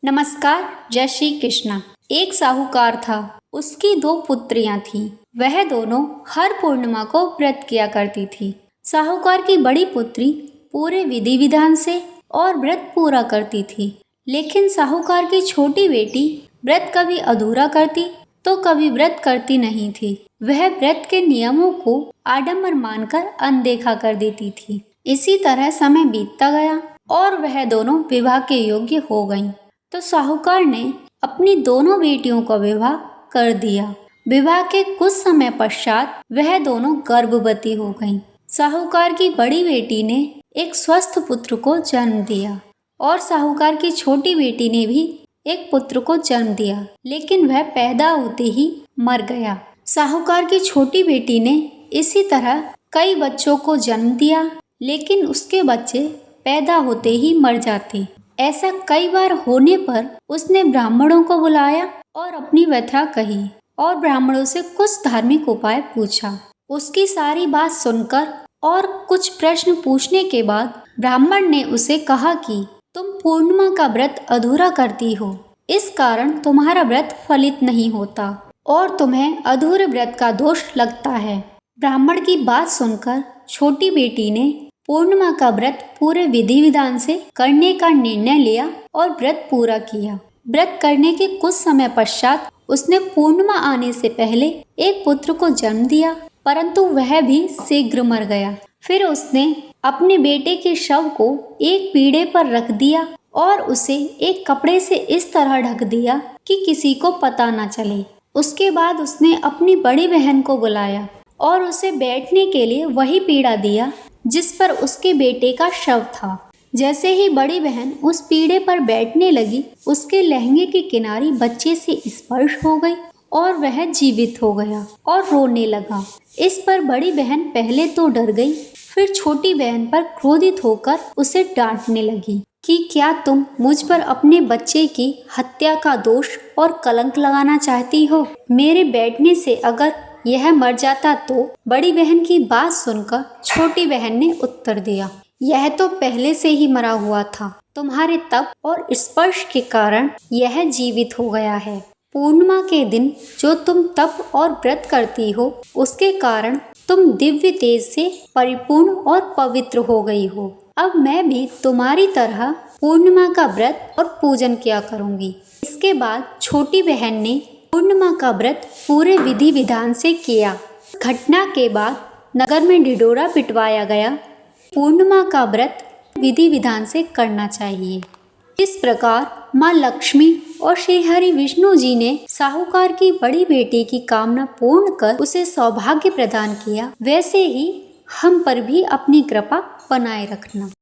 नमस्कार, जय श्री कृष्णा। एक साहूकार था, उसकी दो पुत्रियां थीं। वह दोनों हर पूर्णिमा को व्रत किया करती थी। साहूकार की बड़ी पुत्री पूरे विधि विधान से और व्रत पूरा करती थी, लेकिन साहूकार की छोटी बेटी व्रत कभी अधूरा करती तो कभी व्रत करती नहीं थी। वह व्रत के नियमों को आडंबर मानकर अनदेखा कर देती थी। इसी तरह समय बीतता गया और वह दोनों विवाह के योग्य हो गईं। तो साहूकार ने अपनी दोनों बेटियों का विवाह कर दिया। विवाह के कुछ समय पश्चात वह दोनों गर्भवती हो गईं। साहूकार की बड़ी बेटी ने एक स्वस्थ पुत्र को जन्म दिया और साहूकार की छोटी बेटी ने भी एक पुत्र को जन्म दिया, लेकिन वह पैदा होते ही मर गया। साहूकार की छोटी बेटी ने इसी तरह कई बच्चों को जन्म दिया, लेकिन उसके बच्चे पैदा होते ही मर जाते। ऐसा कई बार होने पर उसने ब्राह्मणों को बुलाया और अपनी व्यथा कही और ब्राह्मणों से कुछ धार्मिक उपाय पूछा। उसकी सारी बात सुनकर और कुछ प्रश्न पूछने के बाद ब्राह्मण ने उसे कहा कि तुम पूर्णिमा का व्रत अधूरा करती हो, इस कारण तुम्हारा व्रत फलित नहीं होता और तुम्हें अधूरे व्रत का दोष लगता है। ब्राह्मण की बात सुनकर छोटी बेटी ने पूर्णिमा का व्रत पूरे विधि विधान से करने का निर्णय लिया और व्रत पूरा किया। व्रत करने के कुछ समय पश्चात उसने पूर्णिमा आने से पहले एक पुत्र को जन्म दिया, परंतु वह भी शीघ्र मर गया। फिर उसने अपने बेटे के शव को एक पीढ़े पर रख दिया और उसे एक कपड़े से इस तरह ढक दिया कि किसी को पता न चले। उसके बाद उसने अपनी बड़ी बहन को बुलाया और उसे बैठने के लिए वही पीढ़ा दिया जिस पर उसके बेटे का शव था। जैसे ही बड़ी बहन उस पीढ़े पर बैठने लगी, उसके लहंगे की किनारी बच्चे से स्पर्श हो गई और वह जीवित हो गया और रोने लगा। इस पर बड़ी बहन पहले तो डर गई, फिर छोटी बहन पर क्रोधित होकर उसे डांटने लगी कि क्या तुम मुझ पर अपने बच्चे की हत्या का दोष और कलंक लगाना चाहती हो? मेरे बैठने से अगर यह मर जाता तो? बड़ी बहन की बात सुनकर छोटी बहन ने उत्तर दिया, यह तो पहले से ही मरा हुआ था। तुम्हारे तप और स्पर्श के कारण यह जीवित हो गया है। पूर्णिमा के दिन जो तुम तप और व्रत करती हो, उसके कारण तुम दिव्य तेज से परिपूर्ण और पवित्र हो गई हो। अब मैं भी तुम्हारी तरह पूर्णिमा का व्रत और पूजन किया करूंगी। इसके बाद छोटी बहन ने पूर्णिमा का व्रत पूरे विधि विधान से किया। घटना के बाद नगर में ढिढोरा पिटवाया गया। पूर्णिमा का व्रत विधि विधान से करना चाहिए। इस प्रकार माँ लक्ष्मी और श्री हरि विष्णु जी ने साहूकार की बड़ी बेटी की कामना पूर्ण कर उसे सौभाग्य प्रदान किया। वैसे ही हम पर भी अपनी कृपा बनाए रखना।